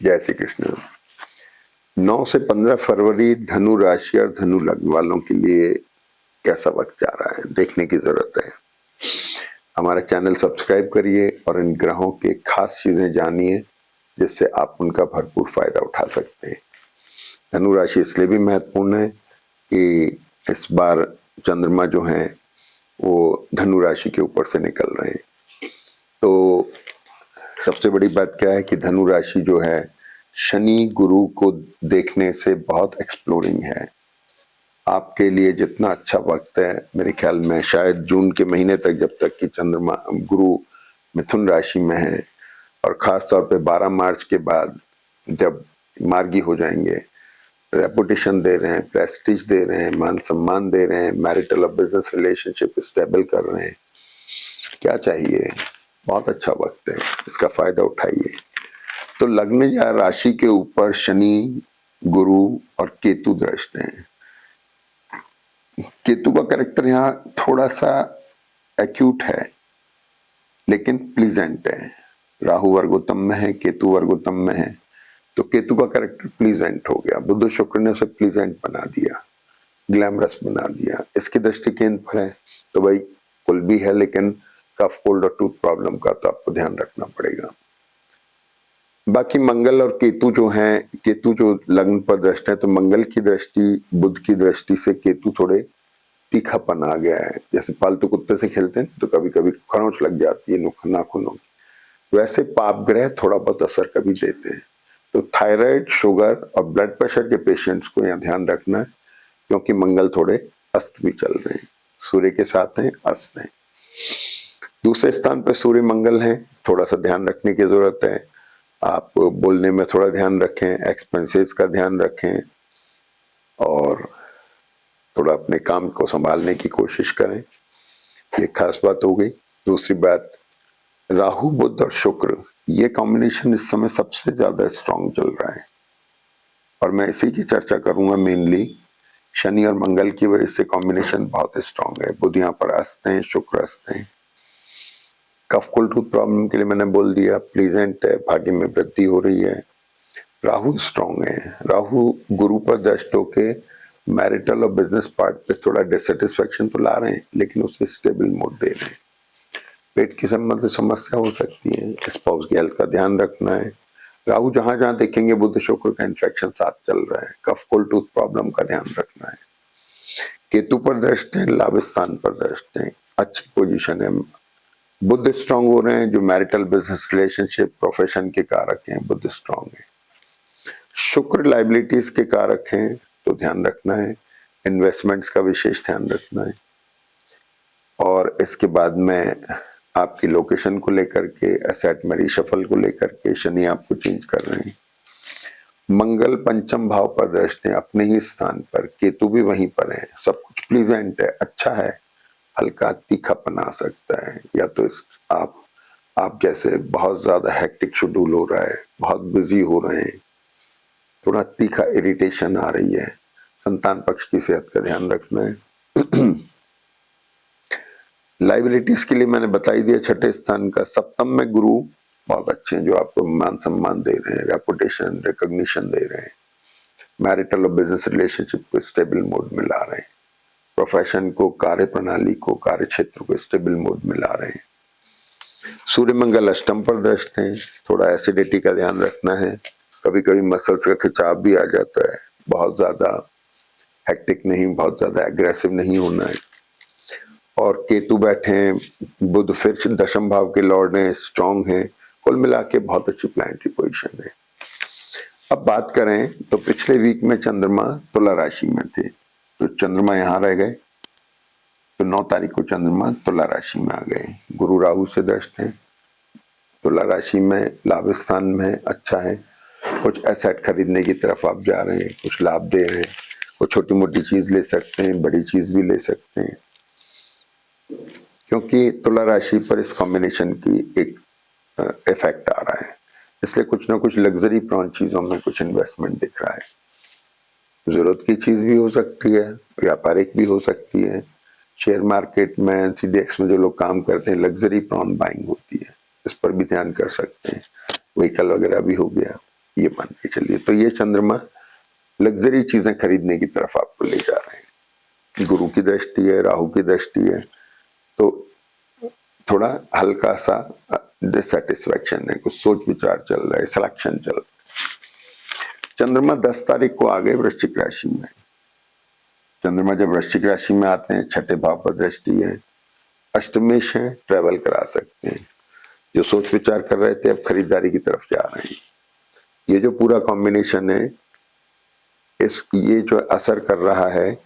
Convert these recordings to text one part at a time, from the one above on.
जय श्री कृष्ण। 9 से 15 फरवरी धनु राशि और धनु लग्न वालों के लिए कैसा वक्त जा रहा है देखने की जरूरत है। हमारा चैनल सब्सक्राइब करिए और इन ग्रहों के खास चीजें जानिए जिससे आप उनका भरपूर फायदा उठा सकते हैं। धनु राशि इसलिए भी महत्वपूर्ण है कि इस बार चंद्रमा जो है वो धनु राशि के ऊपर से निकल रहे हैं। तो सबसे बड़ी बात क्या है कि धनु राशि जो है शनि गुरु को देखने से बहुत एक्सप्लोरिंग है। आपके लिए जितना अच्छा वक्त है मेरे ख्याल में शायद जून के महीने तक, जब तक कि चंद्रमा गुरु मिथुन राशि में है, और खास तौर पे 12 मार्च के बाद जब मार्गी हो जाएंगे, रेपुटेशन दे रहे हैं, प्रेस्टीज दे रहे हैं, मान सम्मान दे रहे हैं, मैरिटल और बिजनेस रिलेशनशिप स्टेबल कर रहे हैं, क्या चाहिए। बहुत अच्छा वक्त है, इसका फायदा उठाइए। तो लग्न या राशि के ऊपर शनि गुरु और केतु दृष्ट हैं। केतु का कैरेक्टर यहाँ थोड़ा सा एक्यूट है लेकिन प्लीजेंट है। राहु वर्गोत्तम में है, केतु वर्गोत्तम में है, तो केतु का कैरेक्टर प्लीजेंट हो गया। बुध शुक्र ने उसे प्लीजेंट बना दिया, ग्लैमरस बना दिया। इसकी दृष्टि केंद्र पर है तो भाई कुल भी है, लेकिन कफ कोल्ड और टूथ प्रॉब्लम का तो आपको ध्यान रखना पड़ेगा। बाकी मंगल और केतु जो हैं, केतु जो लग्न पर दृष्ट है, तो मंगल की दृष्टि बुध की दृष्टि से केतु थोड़े तीखापन आ गया है। जैसे पालतू कुत्ते से खेलते हैं तो कभी कभी खरोंच लग जाती है नाखूनों की, वैसे पाप ग्रह थोड़ा बहुत असर कभी देते हैं। तो थायराइड, शुगर और ब्लड प्रेशर के पेशेंट्स को यहाँ ध्यान रखना है, क्योंकि मंगल थोड़े अस्त भी चल रहे हैं, सूर्य के साथ हैं, अस्त हैं। दूसरे स्थान पर सूर्य मंगल हैं, थोड़ा सा ध्यान रखने की जरूरत है। आप बोलने में थोड़ा ध्यान रखें, एक्सपेंसेस का ध्यान रखें और थोड़ा अपने काम को संभालने की कोशिश करें, ये खास बात हो गई। दूसरी बात, राहु बुध और शुक्र ये कॉम्बिनेशन इस समय सबसे ज्यादा स्ट्रांग चल रहा है, और मैं इसी की चर्चा करूंगा मेनली। शनि और मंगल की वजह से कॉम्बिनेशन बहुत स्ट्रांग है। बुध यहाँ पर अस्त हैं, शुक्र अस्त हैं। कफ कोल्ड टूथ प्रॉब्लम के लिए मैंने बोल दिया, प्लीजेंट है, भाग्य में वृद्धि हो रही है। राहु स्ट्रांग है, राहु गुरु पर दृष्ट होके मैरिटल और बिजनेस पार्ट पे थोड़ा डिससेटिस्फेक्शन तो ला रहे हैं, लेकिन उसे स्टेबल मोड दे रहे हैं। पेट की संबंधित समस्या हो सकती है, स्पाउस की हेल्थ का ध्यान रखना है। राहु जहां जहां देखेंगे बुध शुक्र का इन्फेक्शन साथ चल रहा है, कफ कोल्ड टूथ प्रॉब्लम का ध्यान रखना है। केतु पर दृष्ट है, लाभ स्थान पर दृष्ट है, अच्छी पोजीशन है। बुध स्ट्रांग हो रहे हैं, जो मैरिटल बिजनेस रिलेशनशिप प्रोफेशन के कारक हैं, बुध स्ट्रांग है। शुक्र लाइबिलिटीज के कारक हैं, तो ध्यान रखना है। इन्वेस्टमेंट्स का विशेष ध्यान रखना है। और इसके बाद में आपकी लोकेशन को लेकर के, एसेट में रिशफल को लेकर के शनि आपको चेंज कर रहे हैं। मंगल पंचम भाव पर दृष्ट है, अपने ही स्थान पर, केतु भी वहीं पर है। सब कुछ प्लीजेंट है, अच्छा है। हल्का तीखापन आ सकता है, या तो आप जैसे बहुत ज्यादा हेक्टिक शेड्यूल हो रहा है, बहुत बिजी हो रहे हैं, थोड़ा तीखा इरिटेशन आ रही है। संतान पक्ष की सेहत का ध्यान रखना है। लाइबिलिटीज के लिए मैंने बताई दिया, छठे स्थान का। सप्तम में गुरु बहुत अच्छे हैं, जो आपको मान सम्मान दे रहे हैं, रेपुटेशन रिकॉग्निशन दे रहे हैं, मैरिटल और बिजनेस रिलेशनशिप को स्टेबल मोड में ला रहे हैं, प्रोफेशन को, कार्य प्रणाली को, कार्य क्षेत्र को स्टेबल मोड में ला रहे हैं। सूर्य मंगल अष्टम पर दृष्ट हैं, थोड़ा एसिडिटी का ध्यान रखना है। कभी कभी मसल्स का खिंचाव भी आ जाता है, बहुत ज्यादा हेक्टिक नहीं, बहुत ज्यादा एग्रेसिव नहीं होना है। और केतु बैठे हैं, बुध फिर दशम भाव के लॉर्ड हैं, स्ट्रांग हैं। कुल मिला के बहुत अच्छी प्लैनेटरी पोजीशन है। अब बात करें तो पिछले वीक में चंद्रमा तुला राशि में थे, तो चंद्रमा यहाँ रह गए, तो 9 तारीख को चंद्रमा तुला राशि में आ गए। गुरु राहु से दृष्ट है, तुला राशि में, लाभ स्थान में, अच्छा है। कुछ एसेट खरीदने की तरफ आप जा रहे हैं, कुछ लाभ दे रहे हैं, कुछ छोटी मोटी चीज ले सकते हैं, बड़ी चीज भी ले सकते हैं, क्योंकि तुला राशि पर इस कॉम्बिनेशन की एक इफेक्ट आ रहा है। इसलिए कुछ ना कुछ लग्जरी प्रॉन चीजों में कुछ इन्वेस्टमेंट दिख रहा है। जरूरत की चीज भी हो सकती है, व्यापारिक भी हो सकती है। शेयर मार्केट में, एनसीडीएक्स में जो लोग काम करते हैं, लग्जरी प्रॉन बाइंग होती है, इस पर भी ध्यान कर सकते हैं। व्हीकल वगैरह भी हो गया। ये मान के चलिए। तो ये चंद्रमा लग्जरी चीजें खरीदने की तरफ आपको ले जा रहे हैं। गुरु की दृष्टि है, राहु की दृष्टि है, तो थोड़ा हल्का सा डिससेटिस्फैक्शन है, कुछ सोच विचार चल रहा है, सिलेक्शन चल रहा है। चंद्रमा 10 तारीख को आ गए वृश्चिक राशि में। चंद्रमा जब वृश्चिक राशि में आते हैं, छठे भाव पर दृष्टि है, अष्टमेश है, ट्रेवल करा सकते हैं। जो सोच विचार कर रहे थे अब खरीदारी की तरफ जा रहे हैं। ये जो पूरा कॉम्बिनेशन है, ये जो असर कर रहा है,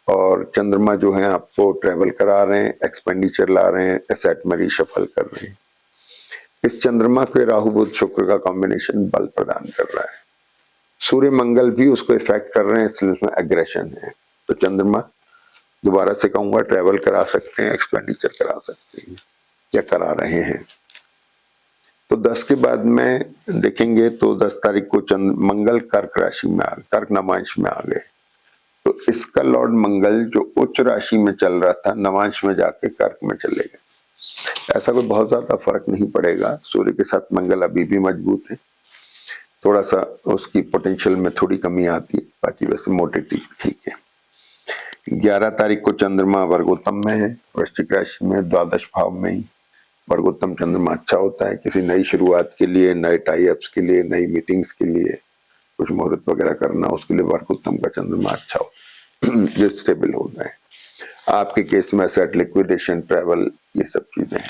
और चंद्रमा जो है आपको ट्रेवल करा रहे हैं, एक्सपेंडिचर ला रहे हैं, एसेट में रिशफल कर रहे हैं। इस चंद्रमा के राहु बुध शुक्र का कॉम्बिनेशन बल प्रदान कर रहा है। सूर्य मंगल भी उसको इफेक्ट कर रहे हैं, इसलिए उसमें एग्रेशन है। तो चंद्रमा दोबारा से कहूंगा ट्रेवल करा सकते हैं, एक्सपेंडिचर करा सकते हैं या करा रहे हैं। तो 10 के बाद में देखेंगे तो 10 तारीख को मंगल कर्क राशि में कर्क नवांश में आ गए। तो इसका लॉर्ड मंगल जो उच्च राशि में चल रहा था, नवांश में जाके कर्क में चले गए। ऐसा कोई बहुत ज्यादा फर्क नहीं पड़ेगा, सूर्य के साथ मंगल अभी भी मजबूत है, थोड़ा सा उसकी पोटेंशियल में थोड़ी कमी आती है, बाकी वैसे मोटे ठीक है। 11 तारीख को चंद्रमा वर्गोत्तम में है, वृश्चिक राशि में, द्वादश भाव में ही। वर्गोत्तम चंद्रमा अच्छा होता है किसी नई शुरुआत के लिए, नए टाई अप्स के लिए, नई मीटिंग्स के लिए, कुछ मुहूर्त वगैरह करना, उसके लिए वर्गोत्तम का चंद्रमा अच्छा होता है जो स्टेबल हो जाए। आपके केस में एसेट लिक्विडेशन, ट्रैवल, ये सब चीजें हैं।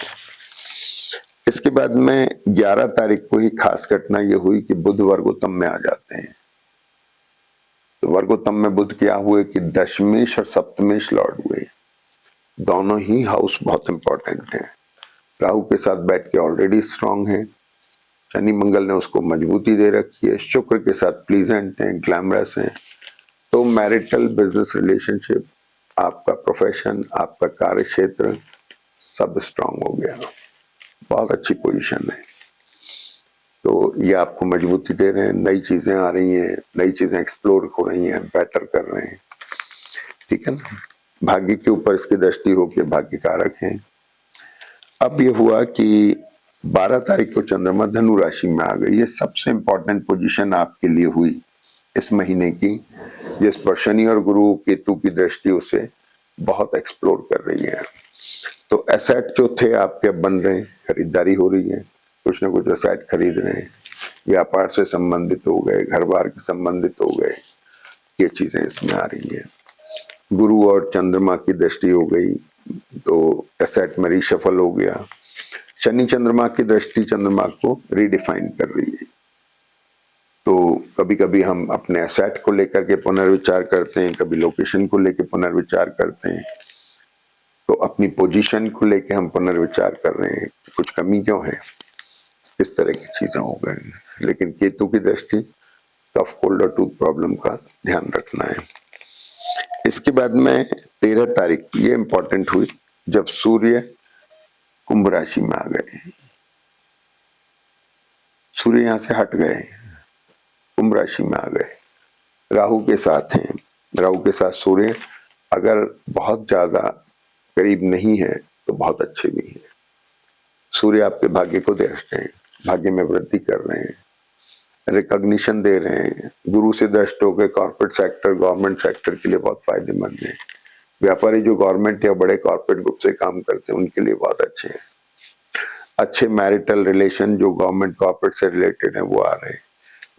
इसके बाद में 11 तारीख को ही खास घटना ये हुई कि बुध वर्गोत्तम में आ जाते हैं। तो वर्गोत्तम में बुध क्या हुए कि दशमेश और सप्तमेश लॉर्ड हुए, दोनों ही हाउस बहुत इंपॉर्टेंट है। राहु के साथ बैठ के ऑलरेडी स्ट्रांग है, शनि मंगल ने उसको मजबूती दे रखी है, शुक्र के साथ प्लीजेंट है, ग्लैमरस है। तो मैरिटल, बिजनेस रिलेशनशिप, आपका प्रोफेशन, आपका कार्य क्षेत्र सब स्ट्रांग हो गया, बहुत अच्छी पोजीशन है। तो ये आपको मजबूती दे रहे हैं, नई चीजें आ रही हैं, नई चीजें एक्सप्लोर हो रही हैं, बेटर कर रहे हैं, ठीक है ना। भाग्य के ऊपर इसकी दृष्टि होकर भाग्य कारक है। अब ये हुआ कि 12 तारीख को चंद्रमा धनु राशि में आ गई। ये सबसे इंपॉर्टेंट पोजीशन आपके लिए हुई इस महीने की, जिस पर शनि और गुरु केतु की दृष्टि उसे बहुत एक्सप्लोर कर रही है। तो एसेट जो थे आपके बन रहे हैं, खरीदारी हो रही है, कुछ ना कुछ एसेट खरीद रहे हैं, व्यापार से संबंधित हो गए, घर बार के संबंधित हो गए, ये चीजें इसमें आ रही है। गुरु और चंद्रमा की दृष्टि हो गई तो एसेट में रिशफल हो गया। शनि चंद्रमा की दृष्टि चंद्रमा को रीडिफाइन कर रही है। तो कभी कभी हम अपने एसेट को लेकर के पुनर्विचार करते हैं, कभी लोकेशन को लेकर पुनर्विचार करते हैं, तो अपनी पोजीशन को लेकर हम पुनर्विचार कर रहे हैं, कुछ कमी क्यों है, इस तरह की चीजें हो गई। लेकिन केतु की दृष्टि, कफ, कोल्ड और टूथ प्रॉब्लम का ध्यान रखना है। इसके बाद में 13 तारीख ये इंपॉर्टेंट हुई जब सूर्य कुंभ राशि में आ गए। सूर्य यहां से हट गए, कुंभ राशि में आ गए, राहु के साथ हैं। राहु के साथ सूर्य अगर बहुत ज्यादा करीब नहीं है तो बहुत अच्छे भी हैं। सूर्य आपके भाग्य को देख रहे हैं, भाग्य में वृद्धि कर रहे हैं, रिकॉग्निशन दे रहे हैं। गुरु से दृष्ट होकर कॉर्पोरेट सेक्टर, गवर्नमेंट सेक्टर के लिए बहुत फायदेमंद है। व्यापारी जो गवर्नमेंट या बड़े कॉर्पोरेट ग्रुप से काम करते हैं उनके लिए बहुत अच्छे हैं। अच्छे मैरिटल रिलेशन जो गवर्नमेंट कॉर्पोरेट से रिलेटेड है वो आ रहे हैं।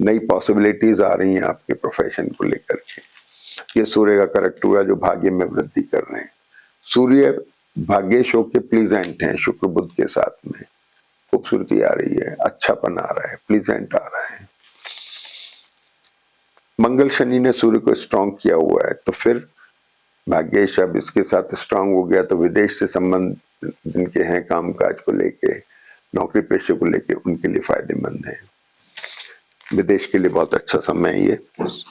नई पॉसिबिलिटीज आ रही हैं आपके प्रोफेशन को लेकर के। ये सूर्य का करेक्ट हुआ जो भाग्य में वृद्धि कर रहे हैं। सूर्य भाग्येश होके प्लीजेंट है शुक्र बुध के साथ में, खूबसूरती आ रही है, अच्छापन आ रहा है, प्लीजेंट आ रहा है। मंगल शनि ने सूर्य को स्ट्रांग किया हुआ है, तो फिर भाग्येश अब इसके साथ स्ट्रांग हो गया, तो विदेश से संबंध जिनके हैं कामकाज को लेके, नौकरी पेशे को लेके, उनके लिए फायदेमंद है। विदेश के लिए बहुत अच्छा समय है ये।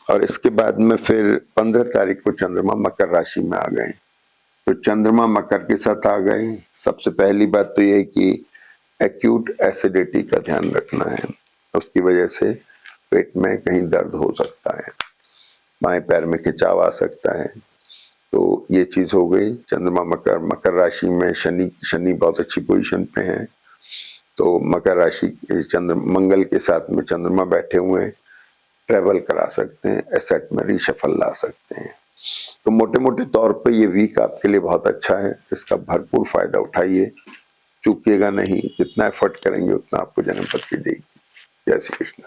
और इसके बाद में फिर 15 तारीख को चंद्रमा मकर राशि में आ गए। तो चंद्रमा मकर के साथ आ गए। सबसे पहली बात तो ये कि एक्यूट एसिडिटी का ध्यान रखना है, उसकी वजह से पेट में कहीं दर्द हो सकता है, बाएं पैर में खिंचाव आ सकता है। तो ये चीज हो गई। चंद्रमा मकर राशि में शनि बहुत अच्छी पोजीशन पे है। तो मकर राशि मंगल के साथ में चंद्रमा बैठे हुए हैं, ट्रेवल करा सकते हैं, एसेट में रिशफल ला सकते हैं। तो मोटे मोटे तौर पे ये वीक आपके लिए बहुत अच्छा है, इसका भरपूर फायदा उठाइए, चूकिएगा नहीं, जितना एफर्ट करेंगे उतना आपको जन्म पत्री देगी। जय श्री कृष्ण।